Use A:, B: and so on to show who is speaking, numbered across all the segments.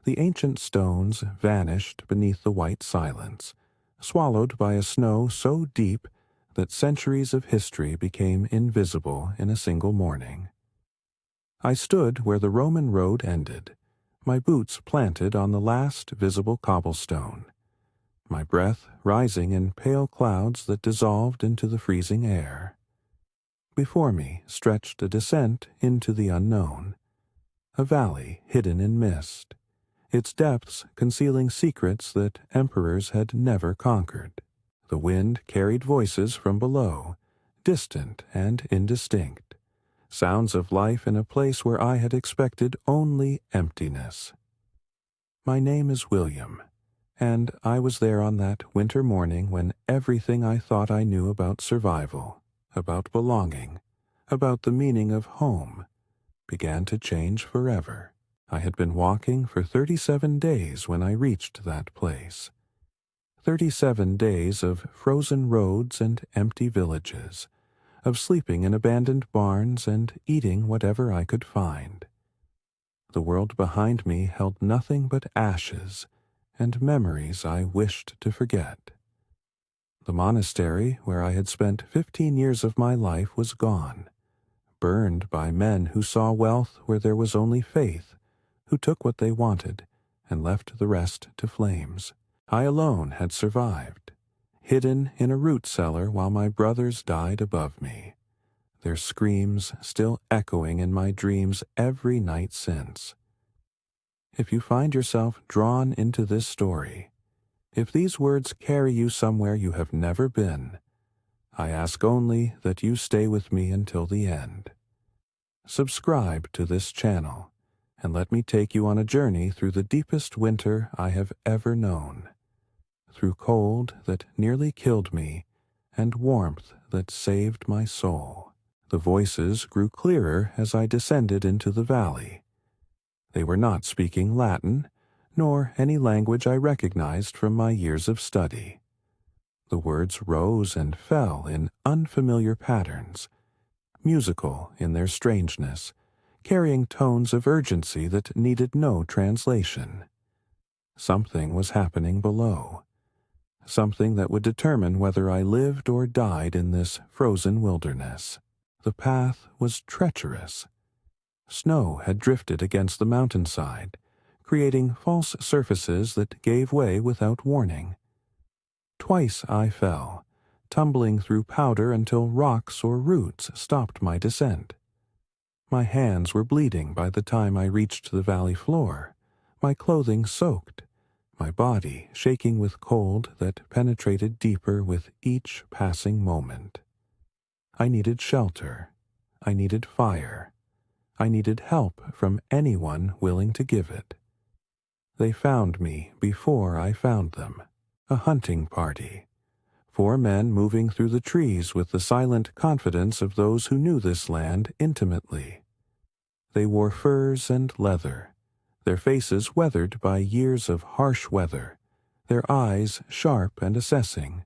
A: The ancient stones vanished beneath the white silence, swallowed by a snow so deep that centuries of history became invisible in a single morning. I stood where the Roman road ended, my boots planted on the last visible cobblestone, my breath rising in pale clouds that dissolved into the freezing air. Before me stretched a descent into the unknown, a valley hidden in mist, its depths concealing secrets that emperors had never conquered. The wind carried voices from below, distant and indistinct, sounds of life in a place where I had expected only emptiness. My name is William, and I was there on that winter morning when everything I thought I knew about survival, about belonging, about the meaning of home, began to change forever. I had been walking for 37 days when I reached that place. 37 days of frozen roads and empty villages, of sleeping in abandoned barns and eating whatever I could find. The world behind me held nothing but ashes and memories I wished to forget. The monastery where I had spent 15 years of my life was gone, burned by men who saw wealth where there was only faith, who took what they wanted and left the rest to flames. I alone had survived, hidden in a root cellar while my brothers died above me, their screams still echoing in my dreams every night since. If you find yourself drawn into this story, if these words carry you somewhere you have never been, I ask only that you stay with me until the end. Subscribe to this channel, and let me take you on a journey through the deepest winter I have ever known, through cold that nearly killed me and warmth that saved my soul. The voices grew clearer as I descended into the valley. They were not speaking Latin, nor any language I recognized from my years of study. The words rose and fell in unfamiliar patterns, musical in their strangeness, carrying tones of urgency that needed no translation. Something was happening below, something that would determine whether I lived or died in this frozen wilderness. The path was treacherous. Snow had drifted against the mountainside, creating false surfaces that gave way without warning. Twice I fell, tumbling through powder until rocks or roots stopped my descent. My hands were bleeding by the time I reached the valley floor, my clothing soaked, my body shaking with cold that penetrated deeper with each passing moment. I needed shelter. I needed fire. I needed help from anyone willing to give it. They found me before I found them. A hunting party. 4 men moving through the trees with the silent confidence of those who knew this land intimately. They wore furs and leather, their faces weathered by years of harsh weather, their eyes sharp and assessing.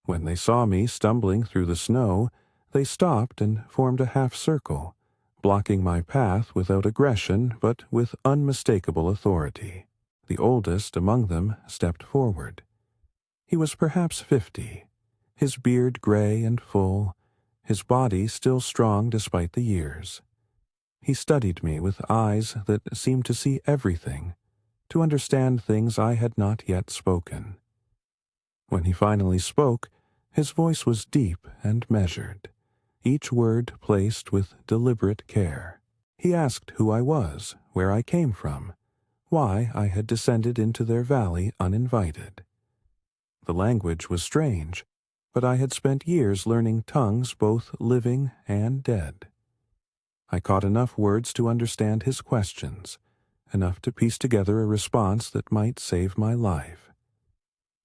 A: When they saw me stumbling through the snow, they stopped and formed a half circle, blocking my path without aggression but with unmistakable authority. The oldest among them stepped forward. He was perhaps 50, his beard gray and full, his body still strong despite the years. He studied me with eyes that seemed to see everything, to understand things I had not yet spoken. When he finally spoke, his voice was deep and measured, each word placed with deliberate care. He asked who I was, where I came from, why I had descended into their valley uninvited. The language was strange, but I had spent years learning tongues both living and dead. I caught enough words to understand his questions, enough to piece together a response that might save my life.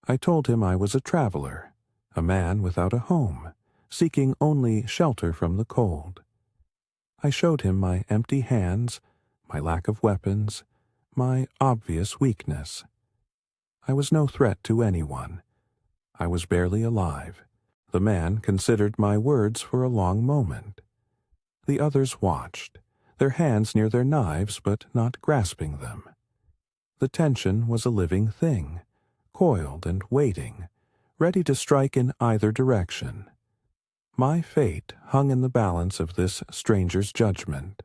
A: I told him I was a traveler, a man without a home, seeking only shelter from the cold. I showed him my empty hands, my lack of weapons, my obvious weakness. I was no threat to anyone. I was barely alive. The man considered my words for a long moment. The others watched, their hands near their knives but not grasping them. The tension was a living thing, coiled and waiting, ready to strike in either direction. My fate hung in the balance of this stranger's judgment.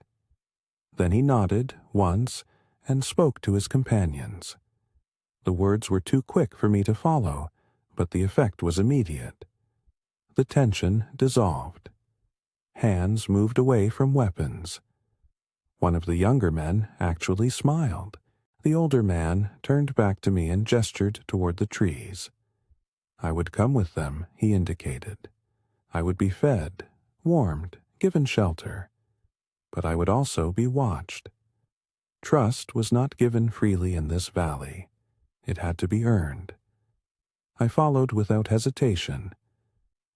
A: Then he nodded once and spoke to his companions. The words were too quick for me to follow, but the effect was immediate. The tension dissolved. Hands moved away from weapons. One of the younger men actually smiled. The older man turned back to me and gestured toward the trees. I would come with them, he indicated. I would be fed, warmed, given shelter. But I would also be watched. Trust was not given freely in this valley. It had to be earned. I followed without hesitation.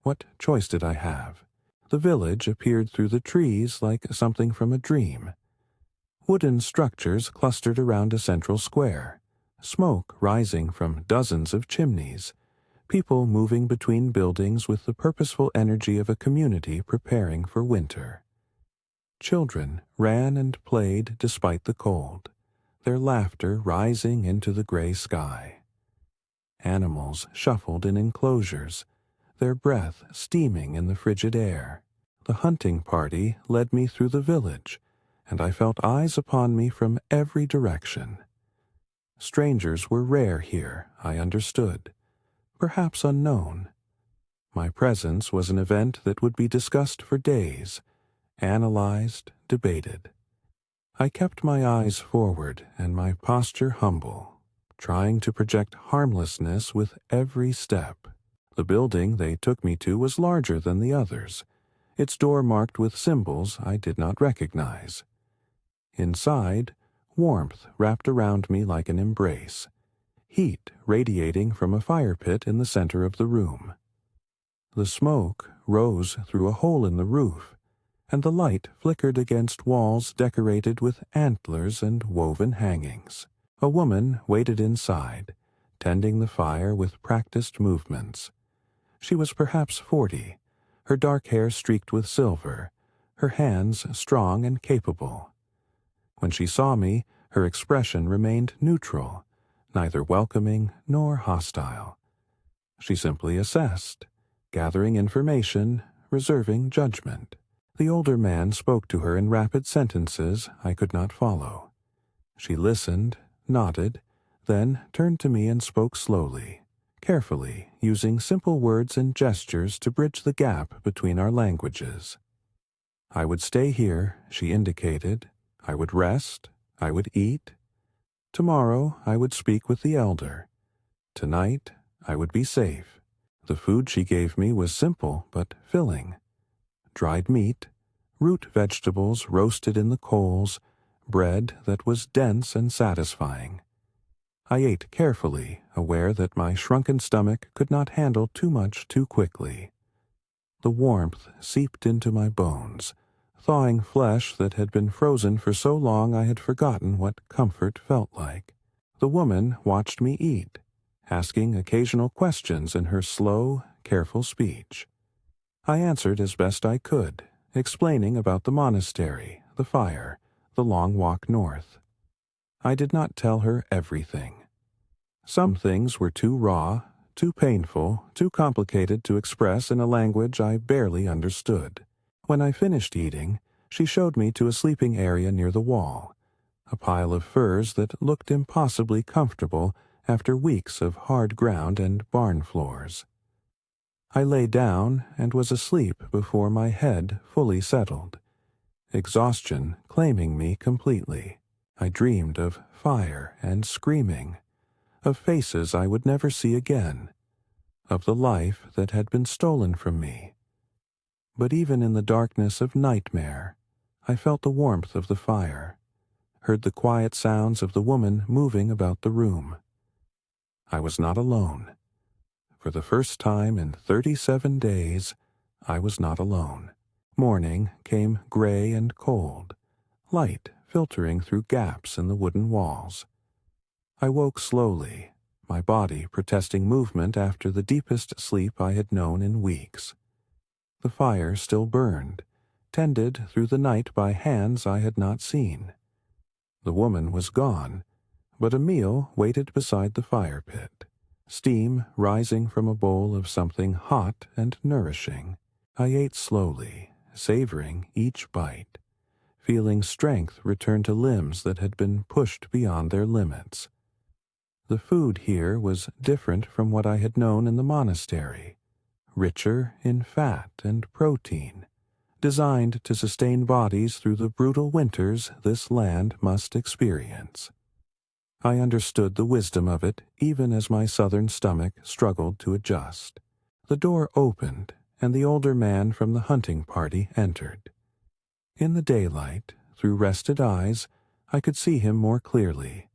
A: What choice did I have? The village appeared through the trees like something from a dream. Wooden structures clustered around a central square, smoke rising from dozens of chimneys, people moving between buildings with the purposeful energy of a community preparing for winter. Children ran and played despite the cold, their laughter rising into the gray sky. Animals shuffled in enclosures, their breath steaming in the frigid air. The hunting party led me through the village, and I felt eyes upon me from every direction. Strangers were rare here, I understood, perhaps unknown. My presence was an event that would be discussed for days, analyzed, debated. I kept my eyes forward and my posture humble, trying to project harmlessness with every step. The building they took me to was larger than the others, its door marked with symbols I did not recognize. Inside, warmth wrapped around me like an embrace, heat radiating from a fire pit in the center of the room. The smoke rose through a hole in the roof, and the light flickered against walls decorated with antlers and woven hangings. A woman waited inside, tending the fire with practiced movements. She was perhaps 40, her dark hair streaked with silver, her hands strong and capable. When she saw me, her expression remained neutral, neither welcoming nor hostile. She simply assessed, gathering information, reserving judgment. The older man spoke to her in rapid sentences I could not follow. She listened, nodded, then turned to me and spoke slowly, carefully, using simple words and gestures to bridge the gap between our languages. I would stay here, she indicated. I would rest. I would eat. Tomorrow I would speak with the elder. Tonight I would be safe. The food she gave me was simple but filling. Dried meat, root vegetables roasted in the coals, bread that was dense and satisfying. I ate carefully, aware that my shrunken stomach could not handle too much too quickly. The warmth seeped into my bones, thawing flesh that had been frozen for so long I had forgotten what comfort felt like. The woman watched me eat, asking occasional questions in her slow, careful speech. I answered as best I could, explaining about the monastery, the fire, the long walk north. I did not tell her everything. Some things were too raw, too painful, too complicated to express in a language I barely understood. When I finished eating, she showed me to a sleeping area near the wall, a pile of furs that looked impossibly comfortable after weeks of hard ground and barn floors. I lay down and was asleep before my head fully settled, exhaustion claiming me completely. I dreamed of fire and screaming, of faces I would never see again, of the life that had been stolen from me. But even in the darkness of nightmare, I felt the warmth of the fire, heard the quiet sounds of the woman moving about the room. I was not alone. For the first time in 37 days, I was not alone. Morning came gray and cold, light filtering through gaps in the wooden walls. I woke slowly, my body protesting movement after the deepest sleep I had known in weeks. The fire still burned, tended through the night by hands I had not seen. The woman was gone, but a meal waited beside the fire pit, steam rising from a bowl of something hot and nourishing. I ate slowly, savoring each bite, feeling strength return to limbs that had been pushed beyond their limits. The food here was different from what I had known in the monastery, richer in fat and protein, designed to sustain bodies through the brutal winters this land must experience. I understood the wisdom of it even as my southern stomach struggled to adjust. The door opened, and the older man from the hunting party entered. In the daylight, through rested eyes, I could see him more clearly.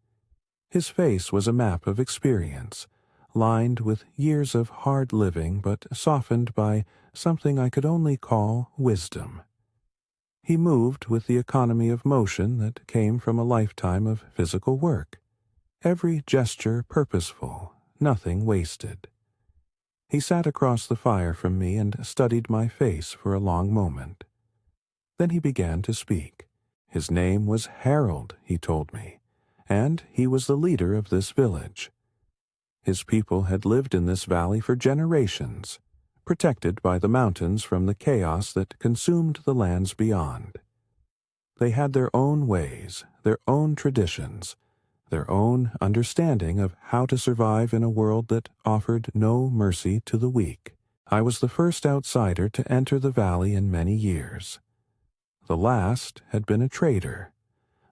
A: His face was a map of experience, lined with years of hard living but softened by something I could only call wisdom. He moved with the economy of motion that came from a lifetime of physical work, every gesture purposeful, nothing wasted. He sat across the fire from me and studied my face for a long moment. Then he began to speak. His name was Harold, he told me, and he was the leader of this village. His people had lived in this valley for generations, protected by the mountains from the chaos that consumed the lands beyond. They had their own ways, their own traditions, their own understanding of how to survive in a world that offered no mercy to the weak. I was the first outsider to enter the valley in many years. The last had been a trader,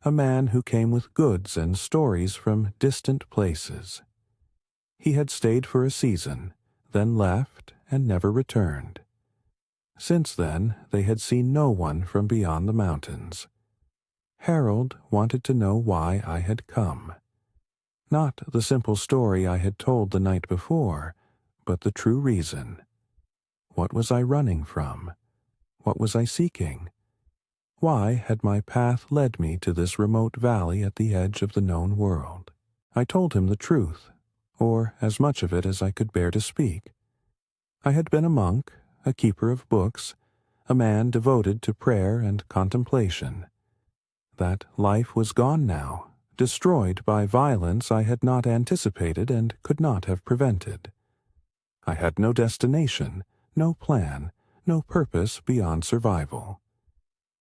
A: a man who came with goods and stories from distant places. He had stayed for a season, then left and never returned. Since then, they had seen no one from beyond the mountains. Harold wanted to know why I had come. Not the simple story I had told the night before, but the true reason. What was I running from? What was I seeking? Why had my path led me to this remote valley at the edge of the known world? I told him the truth, or as much of it as I could bear to speak. I had been a monk, a keeper of books, a man devoted to prayer and contemplation. That life was gone now, destroyed by violence I had not anticipated and could not have prevented. I had no destination, no plan, no purpose beyond survival.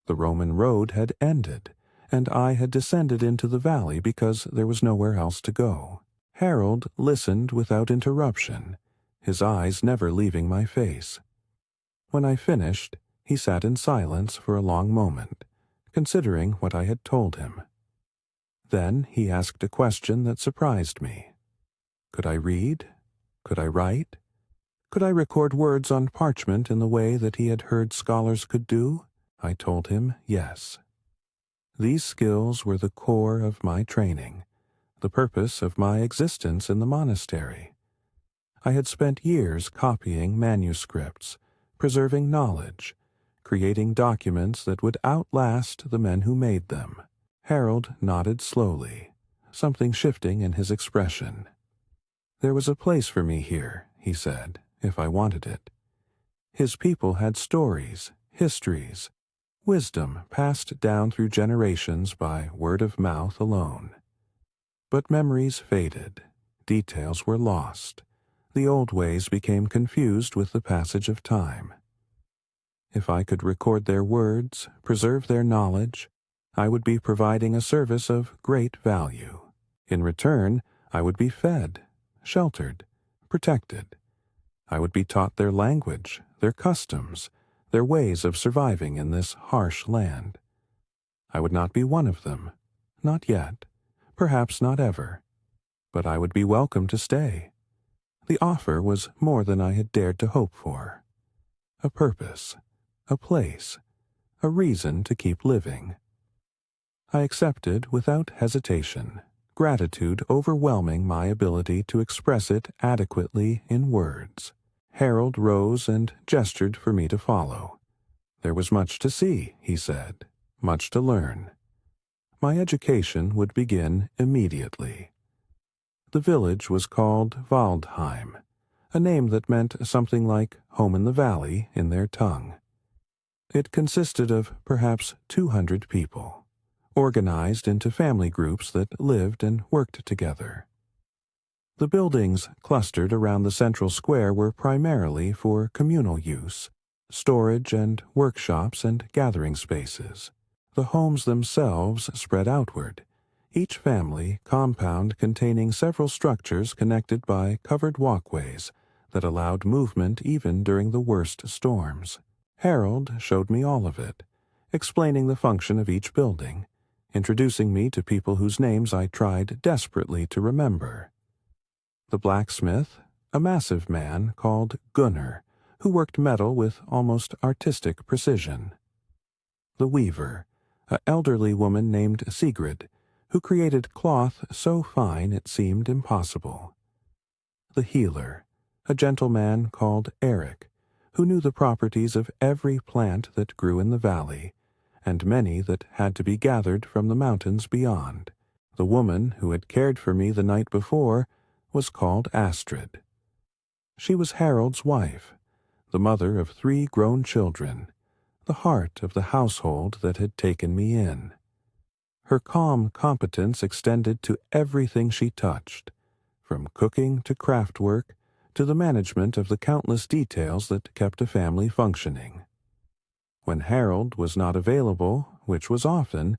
A: The Roman road had ended, and I had descended into the valley because there was nowhere else to go. Harold listened without interruption, his eyes never leaving my face. When I finished, he sat in silence for a long moment, considering what I had told him. Then he asked a question that surprised me. Could I read? Could I write? Could I record words on parchment in the way that he had heard scholars could do? I told him yes. These skills were the core of my training, the purpose of my existence in the monastery. I had spent years copying manuscripts, preserving knowledge, creating documents that would outlast the men who made them. Harold nodded slowly, something shifting in his expression. There was a place for me here, he said, if I wanted it. His people had stories, histories, wisdom passed down through generations by word of mouth alone. But memories faded, details were lost, the old ways became confused with the passage of time. If I could record their words, preserve their knowledge, I would be providing a service of great value. In return, I would be fed, sheltered, protected. I would be taught their language, their customs, their ways of surviving in this harsh land. I would not be one of them, not yet, perhaps not ever, but I would be welcome to stay. The offer was more than I had dared to hope for. A purpose, a place, a reason to keep living. I accepted without hesitation, gratitude overwhelming my ability to express it adequately in words. Harold rose and gestured for me to follow. There was much to see, he said, much to learn. My education would begin immediately. The village was called Waldheim, a name that meant something like home in the valley in their tongue. It consisted of perhaps 200 people, organized into family groups that lived and worked together. The buildings clustered around the central square were primarily for communal use, storage and workshops and gathering spaces. The homes themselves spread outward, each family compound containing several structures connected by covered walkways that allowed movement even during the worst storms. Harold showed me all of it, explaining the function of each building, introducing me to people whose names I tried desperately to remember. The blacksmith, a massive man called Gunnar, who worked metal with almost artistic precision. The weaver, an elderly woman named Sigrid, who created cloth so fine it seemed impossible. The healer, a gentleman called Eric, who knew the properties of every plant that grew in the valley, and many that had to be gathered from the mountains beyond. The woman who had cared for me the night before was called Astrid. She was Harold's wife, the mother of 3 grown children, the heart of the household that had taken me in. Her calm competence extended to everything she touched, from cooking to craft work to the management of the countless details that kept a family functioning. When Harold was not available, which was often,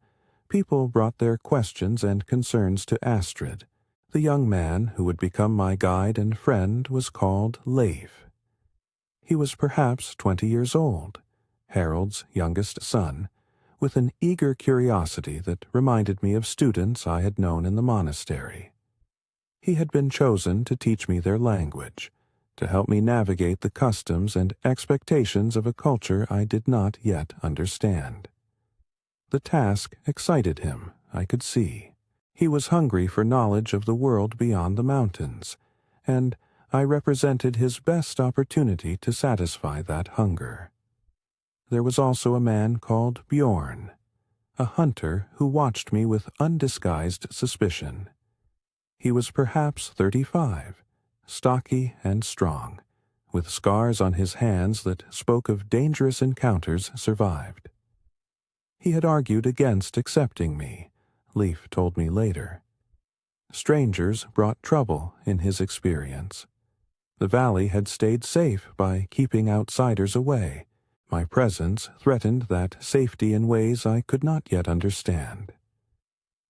A: people brought their questions and concerns to Astrid. The young man who would become my guide and friend was called Leif. He was perhaps 20 years old, Harold's youngest son, with an eager curiosity that reminded me of students I had known in the monastery. He had been chosen to teach me their language, to help me navigate the customs and expectations of a culture I did not yet understand. The task excited him, I could see. He was hungry for knowledge of the world beyond the mountains, and I represented his best opportunity to satisfy that hunger. There was also a man called Bjorn, a hunter who watched me with undisguised suspicion. He was perhaps 35, stocky and strong, with scars on his hands that spoke of dangerous encounters survived. He had argued against accepting me, Leif told me later. Strangers brought trouble in his experience. The valley had stayed safe by keeping outsiders away. My presence threatened that safety in ways I could not yet understand.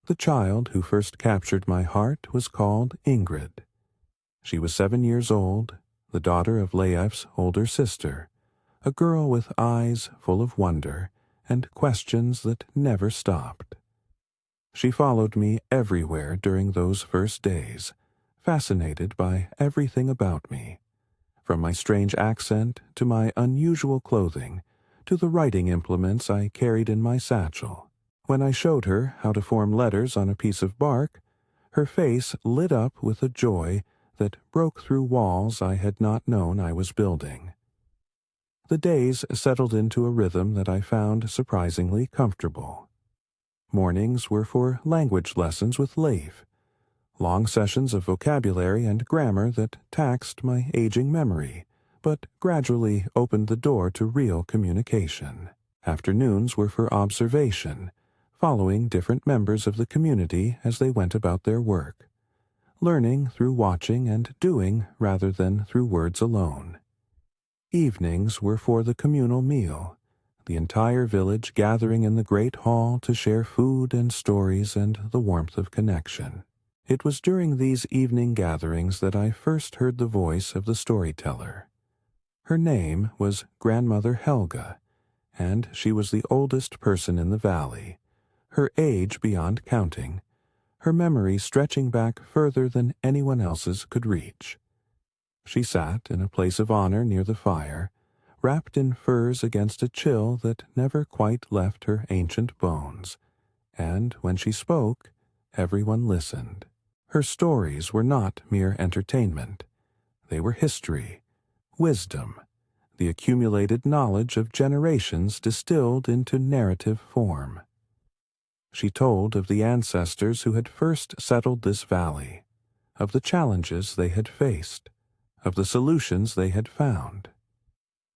A: The child who first captured my heart was called Ingrid. She was 7 years old, the daughter of Leif's older sister, a girl with eyes full of wonder and questions that never stopped. She followed me everywhere during those first days, fascinated by everything about me, from my strange accent to my unusual clothing to the writing implements I carried in my satchel. When I showed her how to form letters on a piece of bark, her face lit up with a joy that broke through walls I had not known I was building. The days settled into a rhythm that I found surprisingly comfortable. Mornings were for language lessons with Leif, long sessions of vocabulary and grammar that taxed my aging memory, but gradually opened the door to real communication. Afternoons were for observation, following different members of the community as they went about their work, learning through watching and doing rather than through words alone. Evenings were for the communal meal, the entire village gathering in the great hall to share food and stories and the warmth of connection. It was during these evening gatherings that I first heard the voice of the storyteller. Her name was Grandmother Helga, and she was the oldest person in the valley, her age beyond counting, her memory stretching back further than anyone else's could reach. She sat in a place of honor near the fire, wrapped in furs against a chill that never quite left her ancient bones, and when she spoke, everyone listened. Her stories were not mere entertainment. They were history, wisdom, the accumulated knowledge of generations distilled into narrative form. She told of the ancestors who had first settled this valley, of the challenges they had faced, of the solutions they had found.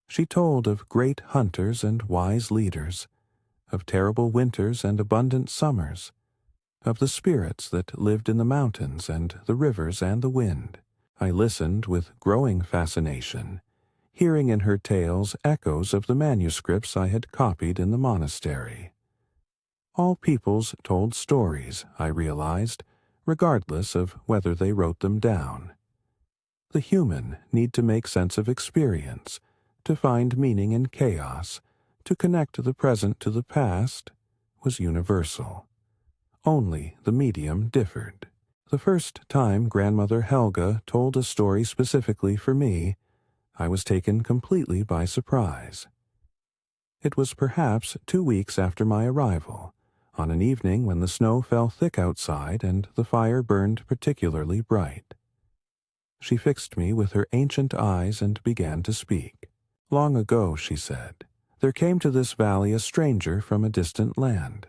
A: She told of great hunters and wise leaders, of terrible winters and abundant summers, of the spirits that lived in the mountains and the rivers and the wind. I listened with growing fascination, hearing in her tales echoes of the manuscripts I had copied in the monastery. All peoples told stories, I realized, regardless of whether they wrote them down. The human need to make sense of experience, to find meaning in chaos, to connect the present to the past, was universal. Only the medium differed. The first time Grandmother Helga told a story specifically for me, I was taken completely by surprise. It was perhaps 2 weeks after my arrival, on an evening when the snow fell thick outside and the fire burned particularly bright. She fixed me with her ancient eyes and began to speak. Long ago, she said, there came to this valley a stranger from a distant land.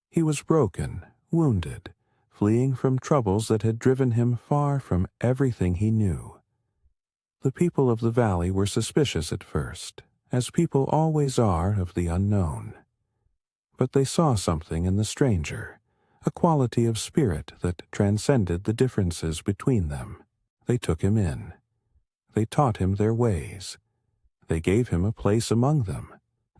A: He was broken, wounded, fleeing from troubles that had driven him far from everything he knew. The people of the valley were suspicious at first, as people always are of the unknown. But they saw something in the stranger, a quality of spirit that transcended the differences between them. They took him in. They taught him their ways. They gave him a place among them,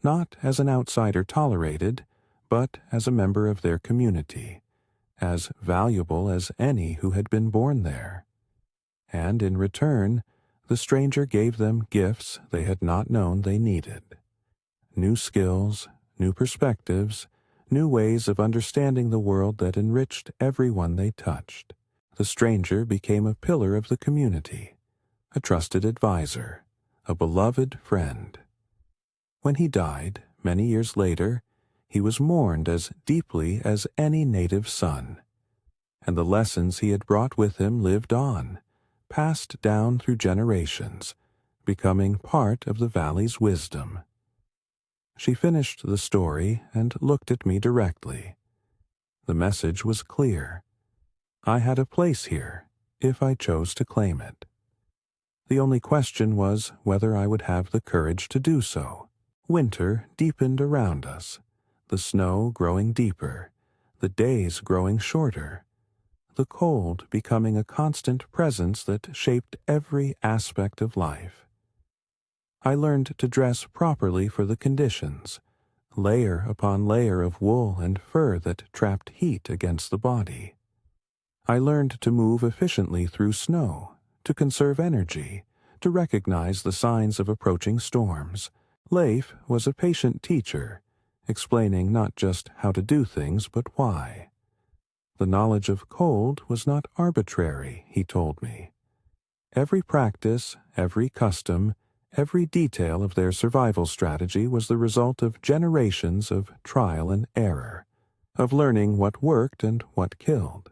A: not as an outsider tolerated, but as a member of their community, as valuable as any who had been born there. And in return, the stranger gave them gifts they had not known they needed. New skills, new perspectives, new ways of understanding the world that enriched everyone they touched. The stranger became a pillar of the community, a trusted advisor, a beloved friend. When he died, many years later, he was mourned as deeply as any native son, and the lessons he had brought with him lived on, passed down through generations, becoming part of the valley's wisdom. She finished the story and looked at me directly. The message was clear. I had a place here, if I chose to claim it. The only question was whether I would have the courage to do so. Winter deepened around us, the snow growing deeper, the days growing shorter, the cold becoming a constant presence that shaped every aspect of life. I learned to dress properly for the conditions, layer upon layer of wool and fur that trapped heat against the body. I learned to move efficiently through snow, to conserve energy, to recognize the signs of approaching storms. Leif was a patient teacher, explaining not just how to do things but why. The knowledge of cold was not arbitrary, he told me. Every practice, every custom, every detail of their survival strategy was the result of generations of trial and error, of learning what worked and what killed.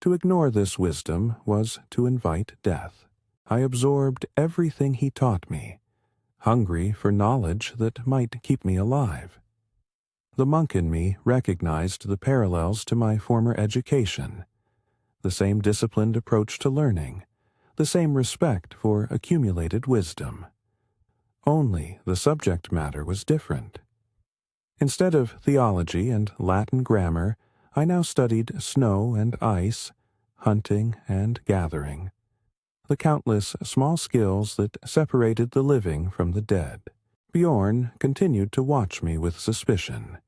A: To ignore this wisdom was to invite death. I absorbed everything he taught me, hungry for knowledge that might keep me alive. The monk in me recognized the parallels to my former education, the same disciplined approach to learning, the same respect for accumulated wisdom. Only the subject matter was different. Instead of theology and Latin grammar, I now studied snow and ice, hunting and gathering, the countless small skills that separated the living from the dead. Bjorn continued to watch me with suspicion,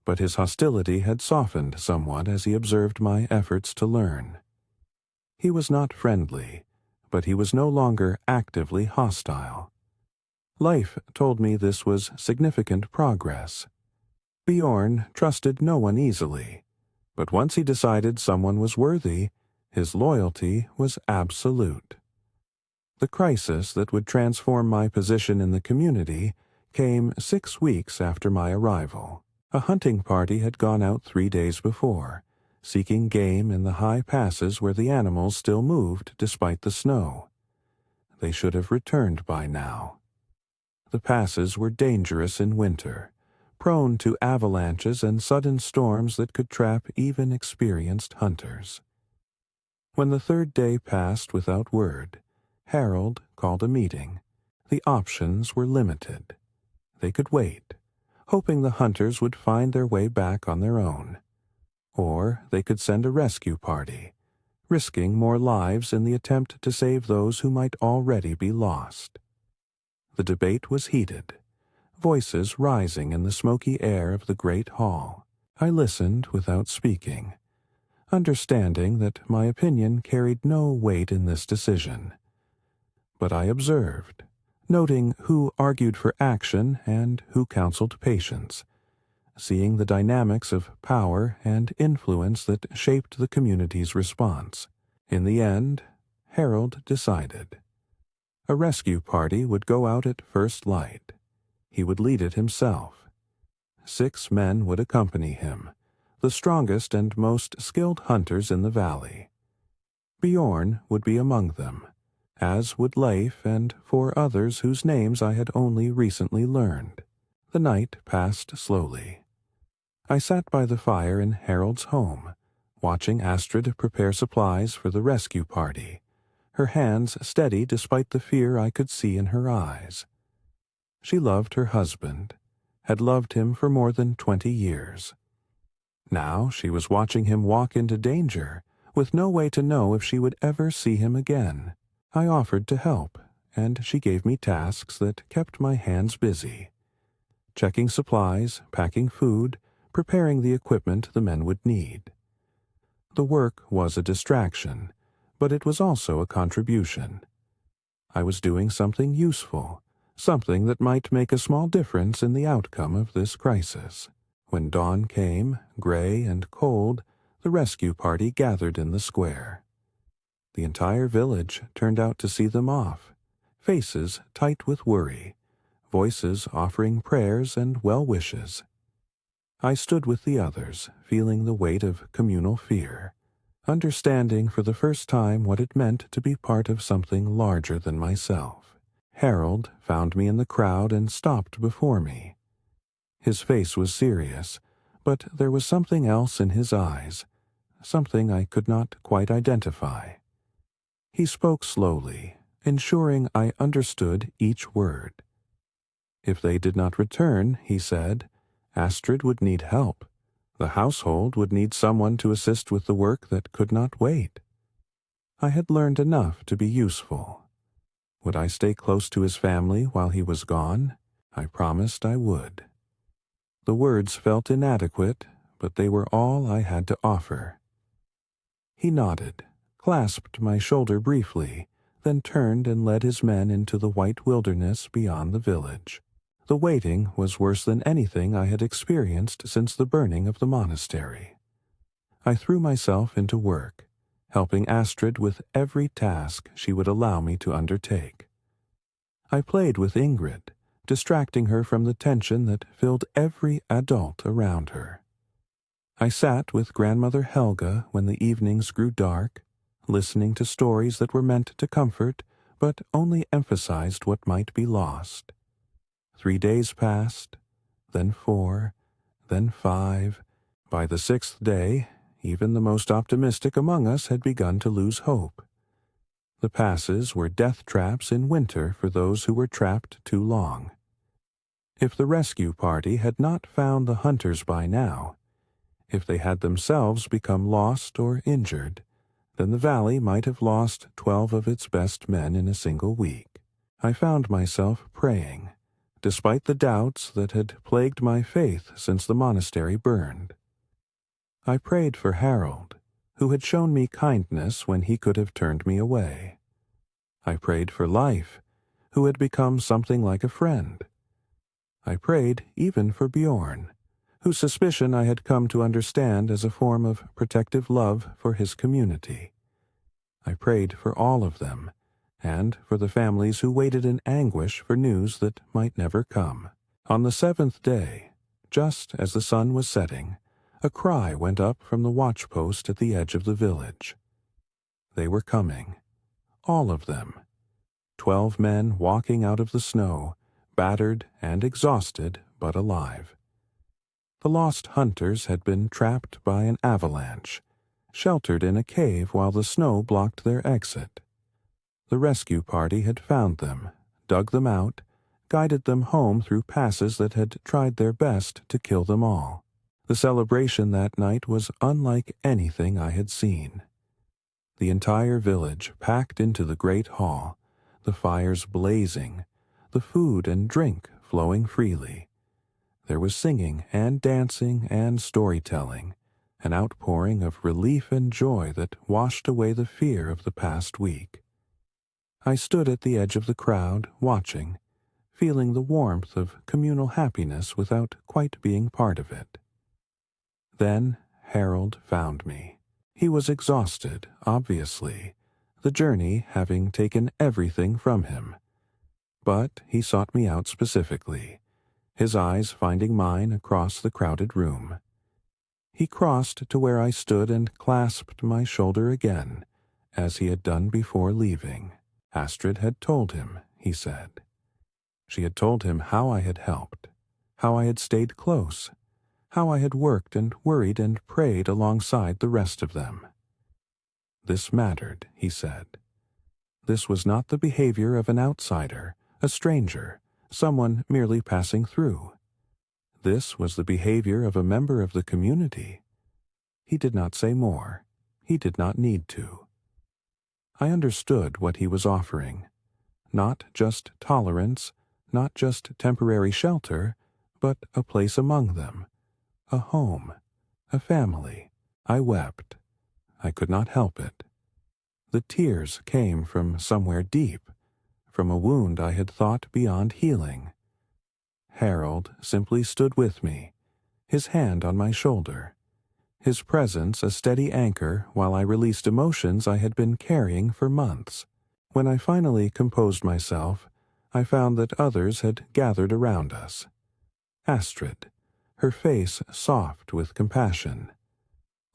A: but his hostility had softened somewhat as he observed my efforts to learn. He was not friendly, but he was no longer actively hostile. Leif told me this was significant progress. Bjorn trusted no one easily, but once he decided someone was worthy, his loyalty was absolute. The crisis that would transform my position in the community came 6 weeks after my arrival. A hunting party had gone out 3 days before, seeking game in the high passes where the animals still moved despite the snow. They should have returned by now. The passes were dangerous in winter, prone to avalanches and sudden storms that could trap even experienced hunters. When the 3rd day passed without word, Harold called a meeting. The options were limited. They could wait, hoping the hunters would find their way back on their own. Or they could send a rescue party, risking more lives in the attempt to save those who might already be lost. The debate was heated, voices rising in the smoky air of the great hall. I listened without speaking, understanding that my opinion carried no weight in this decision. But I observed, noting who argued for action and who counseled patience, seeing the dynamics of power and influence that shaped the community's response. In the end, Harold decided. A rescue party would go out at first light. He would lead it himself. 6 men would accompany him, the strongest and most skilled hunters in the valley. Bjorn would be among them, as would Leif and 4 others whose names I had only recently learned. The night passed slowly. I sat by the fire in Harold's home, watching Astrid prepare supplies for the rescue party, her hands steady despite the fear I could see in her eyes. She loved her husband, had loved him for more than 20 years. Now she was watching him walk into danger, with no way to know if she would ever see him again. I offered to help, and she gave me tasks that kept my hands busy. Checking supplies, packing food, preparing the equipment the men would need. The work was a distraction, but it was also a contribution. I was doing something useful, something that might make a small difference in the outcome of this crisis. When dawn came, gray and cold, the rescue party gathered in the square. The entire village turned out to see them off, faces tight with worry, voices offering prayers and well wishes. I stood with the others, feeling the weight of communal fear, understanding for the first time what it meant to be part of something larger than myself. Harold found me in the crowd and stopped before me. His face was serious, but there was something else in his eyes, something I could not quite identify. He spoke slowly, ensuring I understood each word. If they did not return, he said, Astrid would need help. The household would need someone to assist with the work that could not wait. I had learned enough to be useful. Would I stay close to his family while he was gone? I promised I would. The words felt inadequate, but they were all I had to offer. He nodded, clasped my shoulder briefly, then turned and led his men into the white wilderness beyond the village. The waiting was worse than anything I had experienced since the burning of the monastery. I threw myself into work, helping Astrid with every task she would allow me to undertake. I played with Ingrid, distracting her from the tension that filled every adult around her. I sat with grandmother Helga when the evenings grew dark, listening to stories that were meant to comfort, but only emphasized what might be lost. 3 days passed, then 4, then 5. By the 6th day, even the most optimistic among us had begun to lose hope. The passes were death traps in winter for those who were trapped too long. If the rescue party had not found the hunters by now, if they had themselves become lost or injured, then the valley might have lost 12 of its best men in a single week. I found myself praying, despite the doubts that had plagued my faith since the monastery burned. I prayed for Harold, who had shown me kindness when he could have turned me away. I prayed for Leif, who had become something like a friend. I prayed even for Bjorn, whose suspicion I had come to understand as a form of protective love for his community. I prayed for all of them, and for the families who waited in anguish for news that might never come. On the 7th day, just as the sun was setting, a cry went up from the watchpost at the edge of the village. They were coming, all of them. 12 men walking out of the snow, battered and exhausted, but alive. The lost hunters had been trapped by an avalanche, sheltered in a cave while the snow blocked their exit. The rescue party had found them, dug them out, guided them home through passes that had tried their best to kill them all. The celebration that night was unlike anything I had seen. The entire village packed into the great hall, the fires blazing, the food and drink flowing freely. There was singing and dancing and storytelling, an outpouring of relief and joy that washed away the fear of the past week. I stood at the edge of the crowd, watching, feeling the warmth of communal happiness without quite being part of it. Then Harold found me. He was exhausted, obviously, the journey having taken everything from him. But he sought me out specifically, his eyes finding mine across the crowded room. He crossed to where I stood and clasped my shoulder again, as he had done before leaving. Astrid had told him, he said. She had told him how I had helped, how I had stayed close, how I had worked and worried and prayed alongside the rest of them. This mattered, he said. This was not the behavior of an outsider, a stranger, someone merely passing through. This was the behavior of a member of the community. He did not say more. He did not need to. I understood what he was offering. Not just tolerance, not just temporary shelter, but a place among them. A home, a family. I wept. I could not help it. The tears came from somewhere deep, from a wound I had thought beyond healing. Harold simply stood with me, his hand on my shoulder, his presence a steady anchor while I released emotions I had been carrying for months. When I finally composed myself, I found that others had gathered around us. Astrid, her face soft with compassion.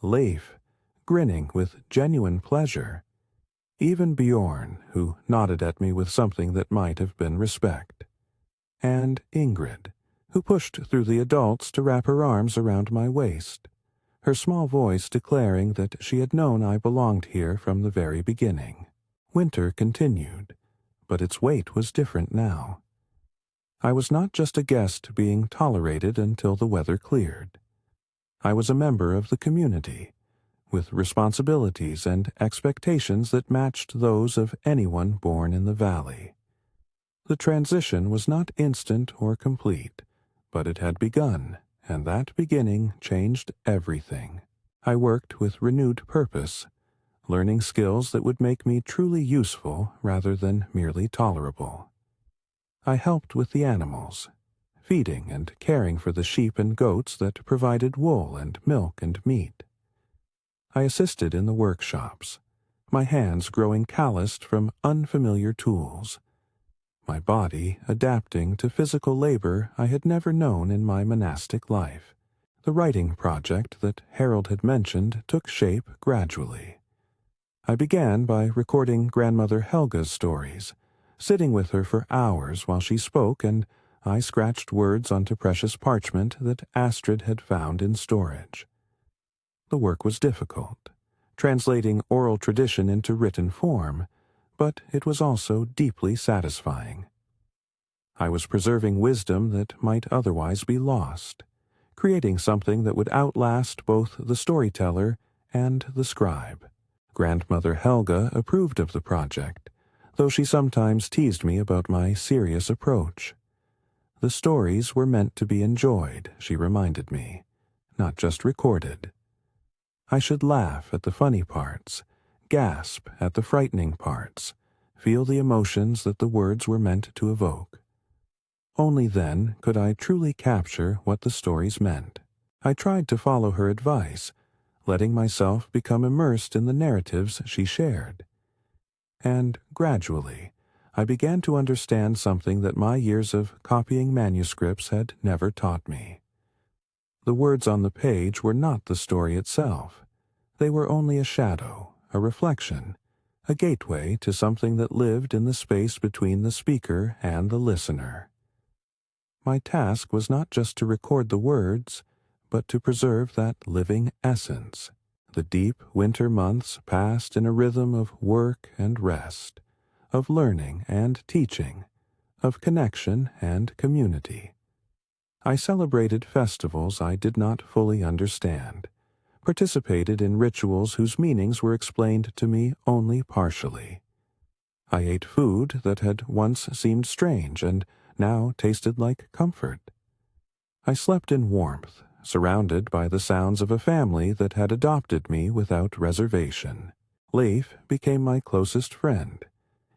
A: Leif, grinning with genuine pleasure. Even Bjorn, who nodded at me with something that might have been respect. And Ingrid, who pushed through the adults to wrap her arms around my waist, her small voice declaring that she had known I belonged here from the very beginning. Winter continued, but its weight was different now. I was not just a guest being tolerated until the weather cleared. I was a member of the community, with responsibilities and expectations that matched those of anyone born in the valley. The transition was not instant or complete, but it had begun, and that beginning changed everything. I worked with renewed purpose, learning skills that would make me truly useful rather than merely tolerable. I helped with the animals, feeding and caring for the sheep and goats that provided wool and milk and meat. I assisted in the workshops, my hands growing calloused from unfamiliar tools, my body adapting to physical labor I had never known in my monastic life. The writing project that Harold had mentioned took shape gradually. I began by recording Grandmother Helga's stories, sitting with her for hours while she spoke, and I scratched words onto precious parchment that Astrid had found in storage. The work was difficult, translating oral tradition into written form, but it was also deeply satisfying. I was preserving wisdom that might otherwise be lost, creating something that would outlast both the storyteller and the scribe. Grandmother Helga approved of the project, though she sometimes teased me about my serious approach. The stories were meant to be enjoyed, she reminded me, not just recorded. I should laugh at the funny parts, gasp at the frightening parts, feel the emotions that the words were meant to evoke. Only then could I truly capture what the stories meant. I tried to follow her advice, letting myself become immersed in the narratives she shared. And gradually, I began to understand something that my years of copying manuscripts had never taught me. The words on the page were not the story itself. They were only a shadow, a reflection, a gateway to something that lived in the space between the speaker and the listener. My task was not just to record the words, but to preserve that living essence. The deep winter months passed in a rhythm of work and rest, of learning and teaching, of connection and community. I celebrated festivals I did not fully understand, participated in rituals whose meanings were explained to me only partially. I ate food that had once seemed strange and now tasted like comfort. I slept in warmth, surrounded by the sounds of a family that had adopted me without reservation. Leif became my closest friend,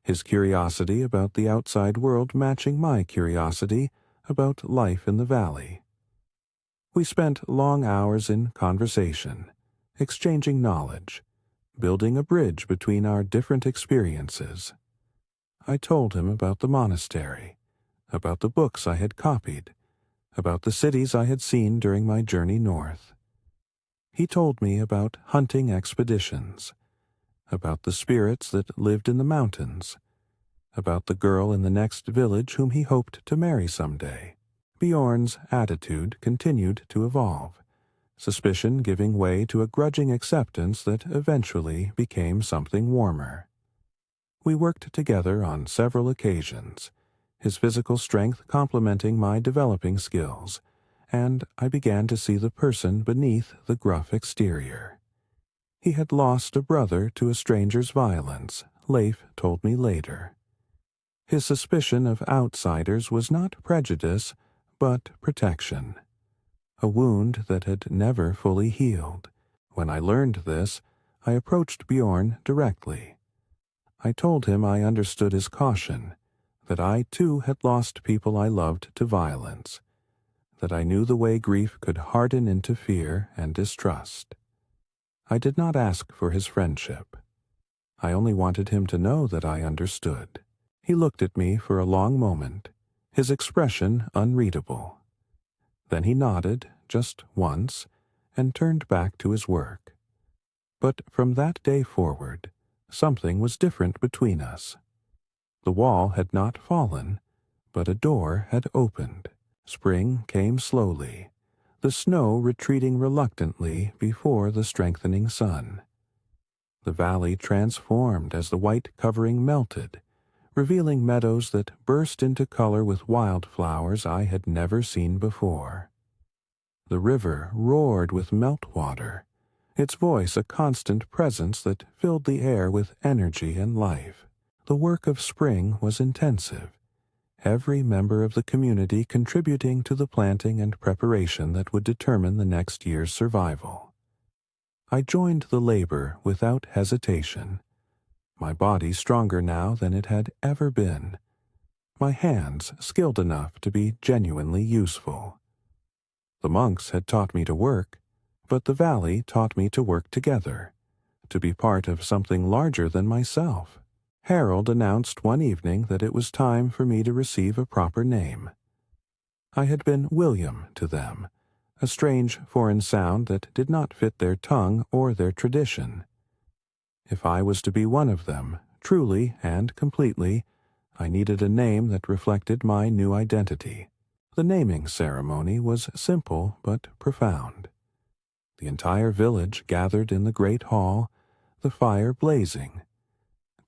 A: his curiosity about the outside world matching my curiosity about life in the valley. We spent long hours in conversation, exchanging knowledge, building a bridge between our different experiences. I told him about the monastery, about the books I had copied, about the cities I had seen during my journey north. He told me about hunting expeditions, about the spirits that lived in the mountains, about the girl in the next village whom he hoped to marry someday. Bjorn's attitude continued to evolve, suspicion giving way to a grudging acceptance that eventually became something warmer. We worked together on several occasions, his physical strength complementing my developing skills, and I began to see the person beneath the gruff exterior. He had lost a brother to a stranger's violence, Leif told me later. His suspicion of outsiders was not prejudice, but protection. A wound that had never fully healed. When I learned this, I approached Bjorn directly. I told him I understood his caution, that I too had lost people I loved to violence, that I knew the way grief could harden into fear and distrust. I did not ask for his friendship. I only wanted him to know that I understood. He looked at me for a long moment, his expression unreadable. Then he nodded, just once, and turned back to his work. But from that day forward, something was different between us. The wall had not fallen, but a door had opened. Spring came slowly, the snow retreating reluctantly before the strengthening sun. The valley transformed as the white covering melted, revealing meadows that burst into color with wildflowers I had never seen before. The river roared with meltwater, its voice a constant presence that filled the air with energy and life. The work of spring was intensive, every member of the community contributing to the planting and preparation that would determine the next year's survival. I joined the labor without hesitation, my body stronger now than it had ever been, my hands skilled enough to be genuinely useful. The monks had taught me to work, but the valley taught me to work together, to be part of something larger than myself. Harold announced one evening that it was time for me to receive a proper name. I had been William to them, a strange foreign sound that did not fit their tongue or their tradition. If I was to be one of them, truly and completely, I needed a name that reflected my new identity. The naming ceremony was simple but profound. The entire village gathered in the great hall, the fire blazing.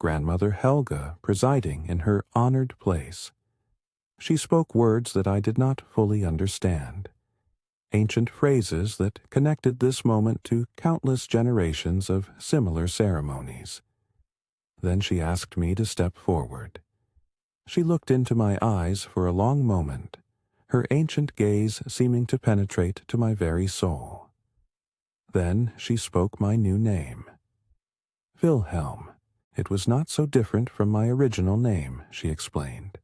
A: Grandmother Helga presiding in her honored place. She spoke words that I did not fully understand, ancient phrases that connected this moment to countless generations of similar ceremonies. Then she asked me to step forward. She looked into my eyes for a long moment, her ancient gaze seeming to penetrate to my very soul. Then she spoke my new name. Wilhelm. It was not so different from my original name, she explained.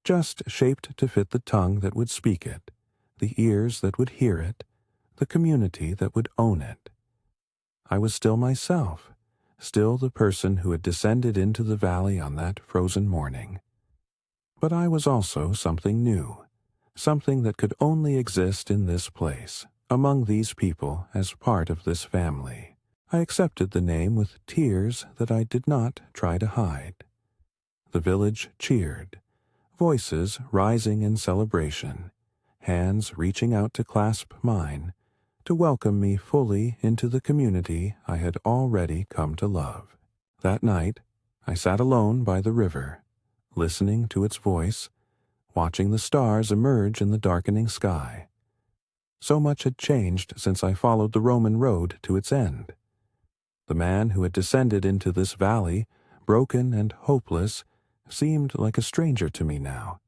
A: Just shaped to fit the tongue that would speak it, the ears that would hear it, the community that would own it. I was still myself, still the person who had descended into the valley on that frozen morning. But I was also something new, something that could only exist in this place, among these people as part of this family. I accepted the name with tears that I did not try to hide. The village cheered, voices rising in celebration, hands reaching out to clasp mine, to welcome me fully into the community I had already come to love. That night, I sat alone by the river, listening to its voice, watching the stars emerge in the darkening sky. So much had changed since I followed the Roman road to its end. The man who had descended into this valley, broken and hopeless, seemed like a stranger to me now.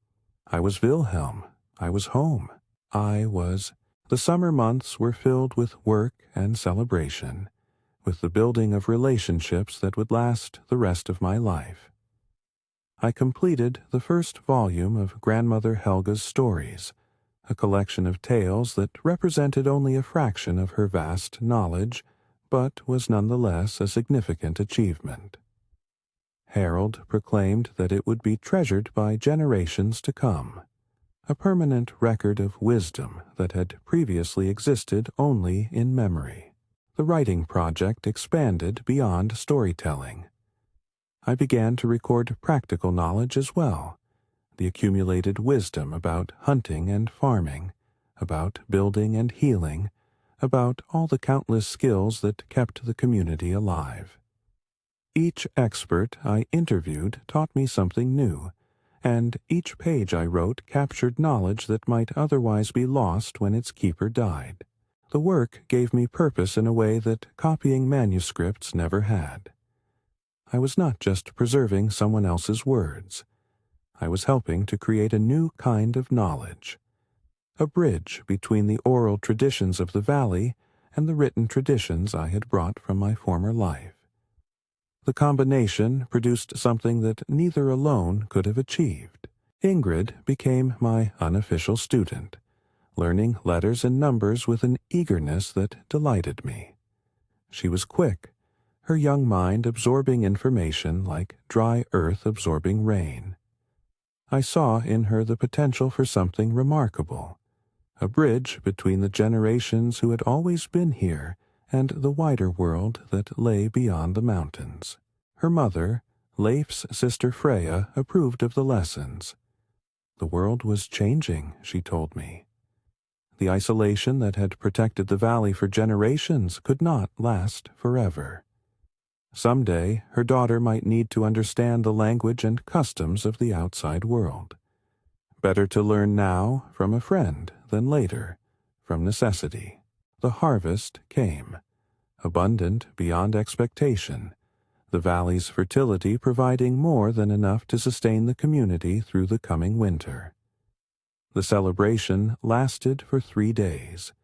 A: I was Wilhelm. I was home. The summer months were filled with work and celebration, with the building of relationships that would last the rest of my life. I completed the first volume of Grandmother Helga's stories, a collection of tales that represented only a fraction of her vast knowledge, but was nonetheless a significant achievement. Harold proclaimed that it would be treasured by generations to come, a permanent record of wisdom that had previously existed only in memory. The writing project expanded beyond storytelling. I began to record practical knowledge as well, the accumulated wisdom about hunting and farming, about building and healing, about all the countless skills that kept the community alive. Each expert I interviewed taught me something new, and each page I wrote captured knowledge that might otherwise be lost when its keeper died. The work gave me purpose in a way that copying manuscripts never had. I was not just preserving someone else's words. I was helping to create a new kind of knowledge, a bridge between the oral traditions of the valley and the written traditions I had brought from my former life. The combination produced something that neither alone could have achieved. Ingrid became my unofficial student, learning letters and numbers with an eagerness that delighted me. She was quick, her young mind absorbing information like dry earth absorbing rain. I saw in her the potential for something remarkable, a bridge between the generations who had always been here and the wider world that lay beyond the mountains. Her mother, Leif's sister Freya, approved of the lessons. The world was changing, she told me. The isolation that had protected the valley for generations could not last forever. Someday, her daughter might need to understand the language and customs of the outside world. Better to learn now from a friend than later, from necessity. The harvest came, abundant beyond expectation, the valley's fertility providing more than enough to sustain the community through the coming winter. The celebration lasted for 3 days,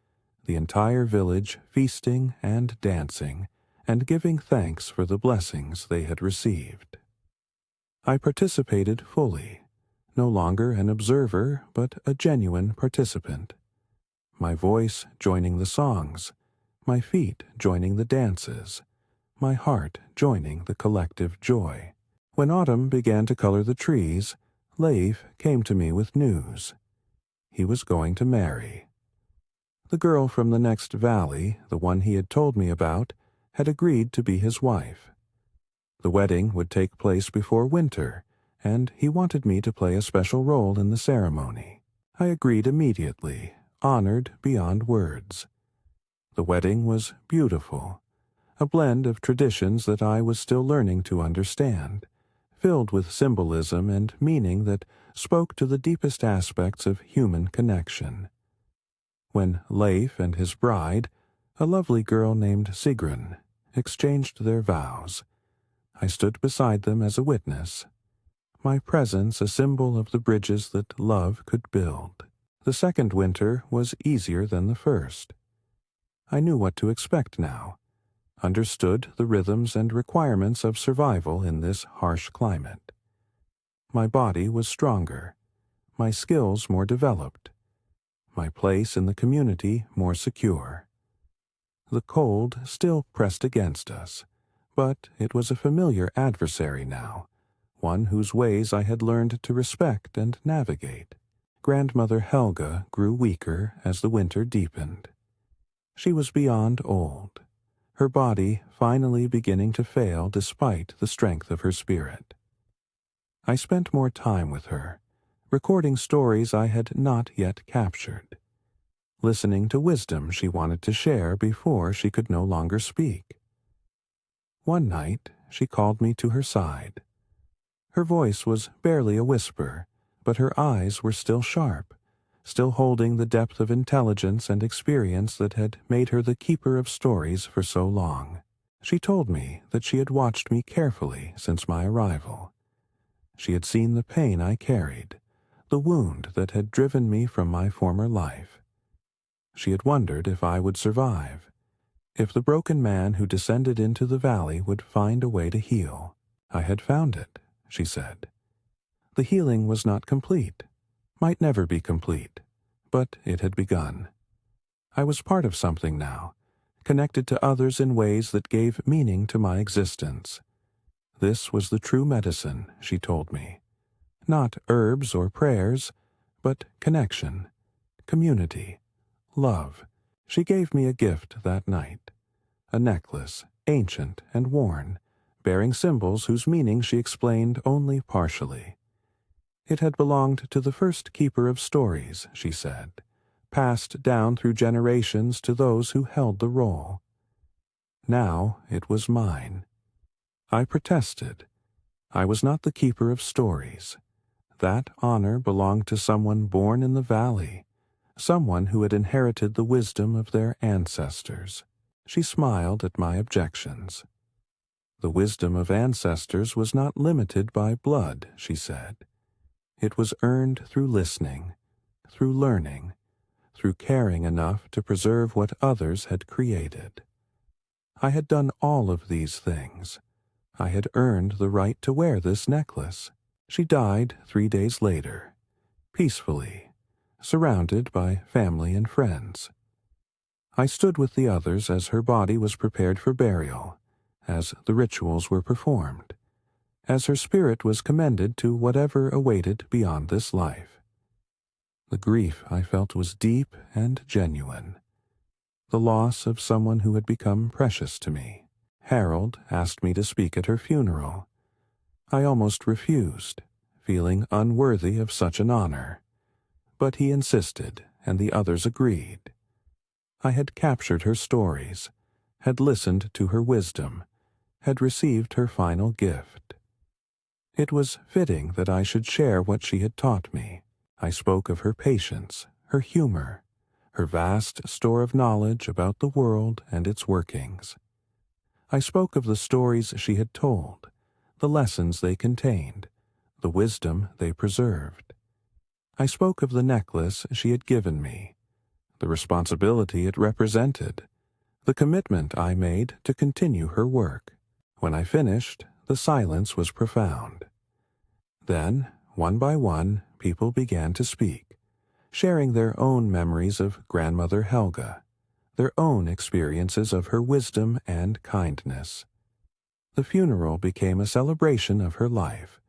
A: the entire village feasting and dancing, and giving thanks for the blessings they had received. I participated fully, no longer an observer, but a genuine participant. My voice joining the songs, my feet joining the dances, my heart joining the collective joy. When autumn began to color the trees, Leif came to me with news. He was going to marry. The girl from the next valley, the one he had told me about, had agreed to be his wife. The wedding would take place before winter, and he wanted me to play a special role in the ceremony. I agreed immediately, honored beyond words. The wedding was beautiful, a blend of traditions that I was still learning to understand, filled with symbolism and meaning that spoke to the deepest aspects of human connection. When Leif and his bride, a lovely girl named Sigrun, exchanged their vows, I stood beside them as a witness, my presence a symbol of the bridges that love could build. The second winter was easier than the first. I knew what to expect now, understood the rhythms and requirements of survival in this harsh climate. My body was stronger, my skills more developed, my place in the community more secure. The cold still pressed against us, but it was a familiar adversary now, one whose ways I had learned to respect and navigate. Grandmother Helga grew weaker as the winter deepened. She was beyond old, her body finally beginning to fail despite the strength of her spirit. I spent more time with her, recording stories I had not yet captured, listening to wisdom she wanted to share before she could no longer speak. One night, she called me to her side. Her voice was barely a whisper, but her eyes were still sharp, still holding the depth of intelligence and experience that had made her the keeper of stories for so long. She told me that she had watched me carefully since my arrival. She had seen the pain I carried, the wound that had driven me from my former life. She had wondered if I would survive, if the broken man who descended into the valley would find a way to heal. I had found it, she said. The healing was not complete, might never be complete, but it had begun. I was part of something now, connected to others in ways that gave meaning to my existence. This was the true medicine, she told me. Not herbs or prayers, but connection, community, love. She gave me a gift that night, a necklace, ancient and worn, bearing symbols whose meaning she explained only partially. It had belonged to the first keeper of stories, she said, passed down through generations to those who held the role. Now it was mine. I protested. I was not the keeper of stories. That honor belonged to someone born in the valley, someone who had inherited the wisdom of their ancestors. She smiled at my objections. The wisdom of ancestors was not limited by blood, she said. It was earned through listening, through learning, through caring enough to preserve what others had created. I had done all of these things. I had earned the right to wear this necklace. She died 3 days later, peacefully, surrounded by family and friends. I stood with the others as her body was prepared for burial, as the rituals were performed, as her spirit was commended to whatever awaited beyond this life. The grief I felt was deep and genuine. The loss of someone who had become precious to me. Harold asked me to speak at her funeral. I almost refused, feeling unworthy of such an honor. But he insisted, and the others agreed. I had captured her stories, had listened to her wisdom, had received her final gift. It was fitting that I should share what she had taught me. I spoke of her patience, her humor, her vast store of knowledge about the world and its workings. I spoke of the stories she had told, the lessons they contained, the wisdom they preserved. I spoke of the necklace she had given me, the responsibility it represented, the commitment I made to continue her work. When I finished, the silence was profound. Then, one by one, people began to speak, sharing their own memories of Grandmother Helga, their own experiences of her wisdom and kindness. The funeral became a celebration of her life,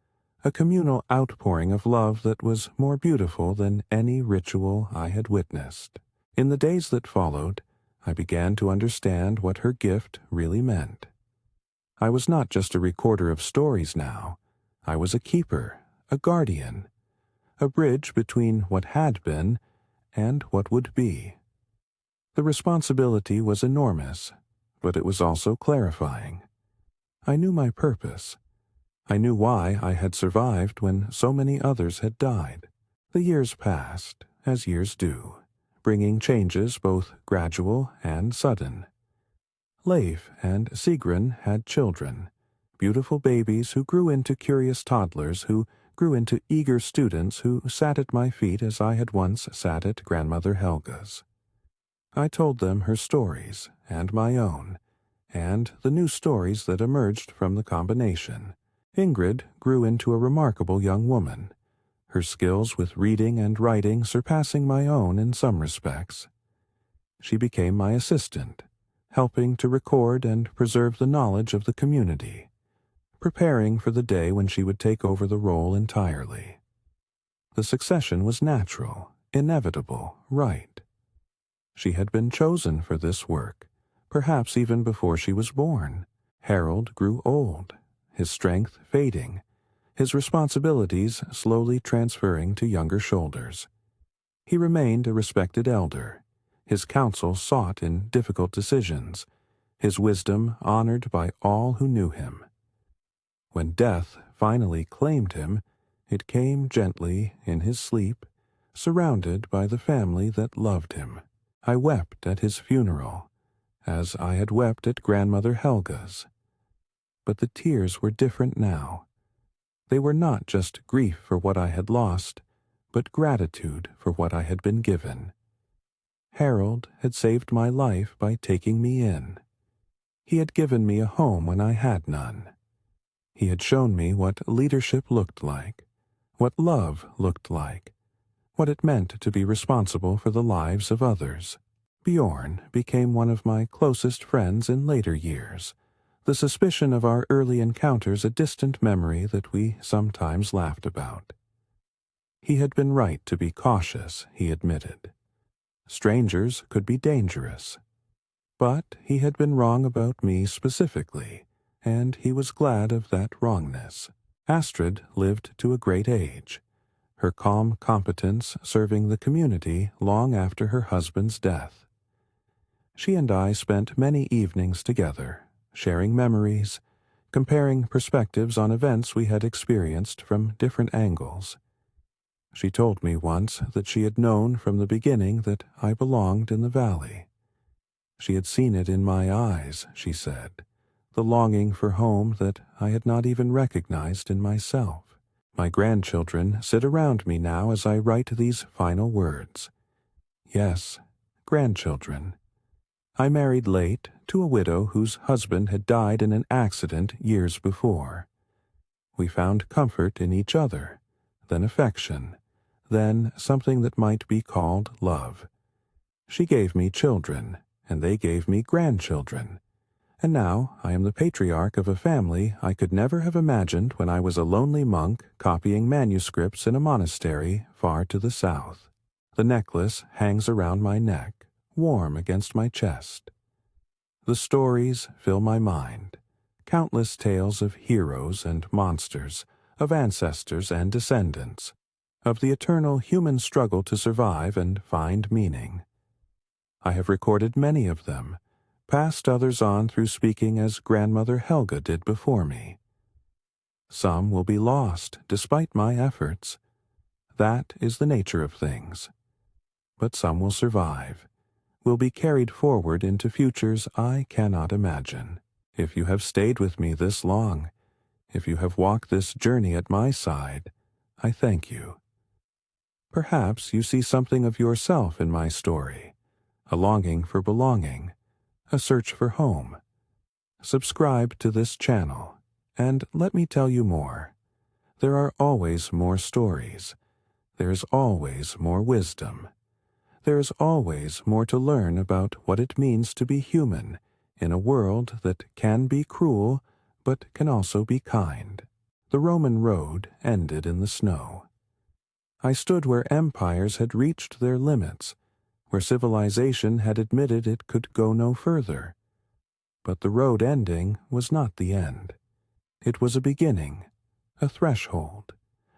A: a communal outpouring of love that was more beautiful than any ritual I had witnessed. In the days that followed, I began to understand what her gift really meant. I was not just a recorder of stories now. I was a keeper, a guardian, a bridge between what had been and what would be. The responsibility was enormous, but it was also clarifying. I knew my purpose. I knew why I had survived when so many others had died. The years passed, as years do, bringing changes both gradual and sudden. Leif and Sigrun had children, beautiful babies who grew into curious toddlers who grew into eager students who sat at my feet as I had once sat at Grandmother Helga's. I told them her stories, and my own, and the new stories that emerged from the combination. Ingrid grew into a remarkable young woman, her skills with reading and writing surpassing my own in some respects. She became my assistant, helping to record and preserve the knowledge of the community, preparing for the day when she would take over the role entirely. The succession was natural, inevitable, right. She had been chosen for this work, perhaps even before she was born. Harold grew old, his strength fading, his responsibilities slowly transferring to younger shoulders. He remained a respected elder, his counsel sought in difficult decisions, his wisdom honored by all who knew him. When death finally claimed him, it came gently in his sleep, surrounded by the family that loved him. I wept at his funeral, as I had wept at Grandmother Helga's. But the tears were different now. They were not just grief for what I had lost, but gratitude for what I had been given. Harold had saved my life by taking me in. He had given me a home when I had none. He had shown me what leadership looked like, what love looked like, what it meant to be responsible for the lives of others. Bjorn became one of my closest friends in later years, the suspicion of our early encounters a distant memory that we sometimes laughed about. He had been right to be cautious, he admitted. Strangers could be dangerous. But he had been wrong about me specifically, and he was glad of that wrongness. Astrid lived to a great age, her calm competence serving the community long after her husband's death. She and I spent many evenings together, sharing memories, comparing perspectives on events we had experienced from different angles. She told me once that she had known from the beginning that I belonged in the valley. She had seen it in my eyes, she said, the longing for home that I had not even recognized in myself. My grandchildren sit around me now as I write these final words. Yes, grandchildren. I married late to a widow whose husband had died in an accident years before. We found comfort in each other, then affection, then something that might be called love. She gave me children, and they gave me grandchildren. And now I am the patriarch of a family I could never have imagined when I was a lonely monk copying manuscripts in a monastery far to the south. The necklace hangs around my neck, warm against my chest. The stories fill my mind, countless tales of heroes and monsters, of ancestors and descendants, of the eternal human struggle to survive and find meaning. I have recorded many of them, passed others on through speaking as Grandmother Helga did before me. Some will be lost despite my efforts. That is the nature of things. But some will survive, will be carried forward into futures I cannot imagine. If you have stayed with me this long, if you have walked this journey at my side, I thank you. Perhaps you see something of yourself in my story, a longing for belonging, a search for home. Subscribe to this channel, and let me tell you more. There are always more stories. There is always more wisdom. There is always more to learn about what it means to be human in a world that can be cruel but can also be kind. The Roman road ended in the snow. I stood where empires had reached their limits, where civilization had admitted it could go no further. But the road ending was not the end. It was a beginning, a threshold,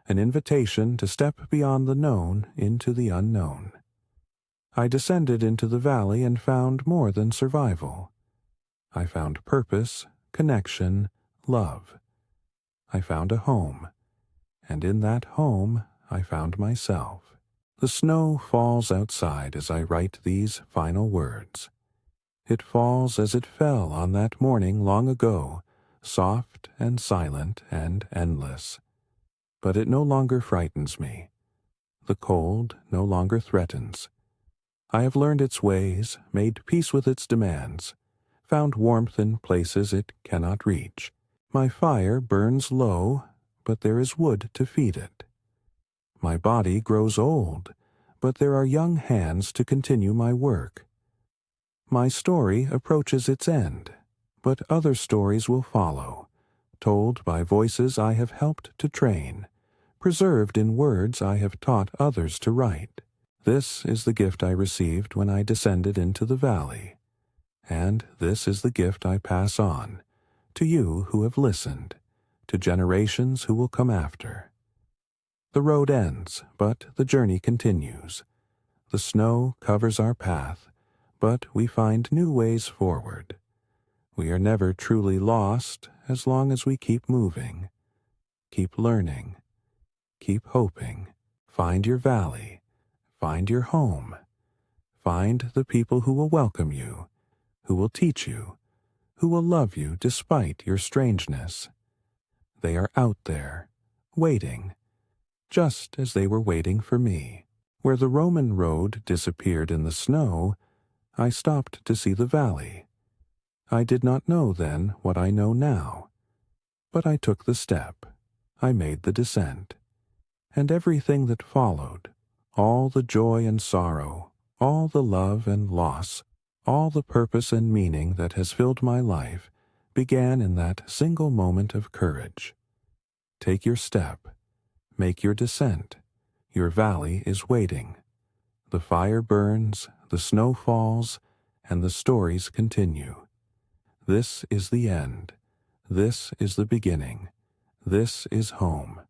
A: an invitation to step beyond the known into the unknown. I descended into the valley and found more than survival. I found purpose, connection, love. I found a home, and in that home I found myself. The snow falls outside as I write these final words. It falls as it fell on that morning long ago, soft and silent and endless. But it no longer frightens me. The cold no longer threatens. I have learned its ways, made peace with its demands, found warmth in places it cannot reach. My fire burns low, but there is wood to feed it. My body grows old, but there are young hands to continue my work. My story approaches its end, but other stories will follow, told by voices I have helped to train, preserved in words I have taught others to write. This is the gift I received when I descended into the valley, and this is the gift I pass on, to you who have listened, to generations who will come after. The road ends, but the journey continues. The snow covers our path, but we find new ways forward. We are never truly lost as long as we keep moving. Keep learning. Keep hoping. Find your valley. Find your home. Find the people who will welcome you, who will teach you, who will love you despite your strangeness. They are out there, waiting, just as they were waiting for me. Where the Roman road disappeared in the snow, I stopped to see the valley. I did not know then what I know now, but I took the step. I made the descent. And everything that followed, all the joy and sorrow, all the love and loss, all the purpose and meaning that has filled my life, began in that single moment of courage. Take your step. Make your descent. Your valley is waiting. The fire burns, the snow falls, and the stories continue. This is the end. This is the beginning. This is home.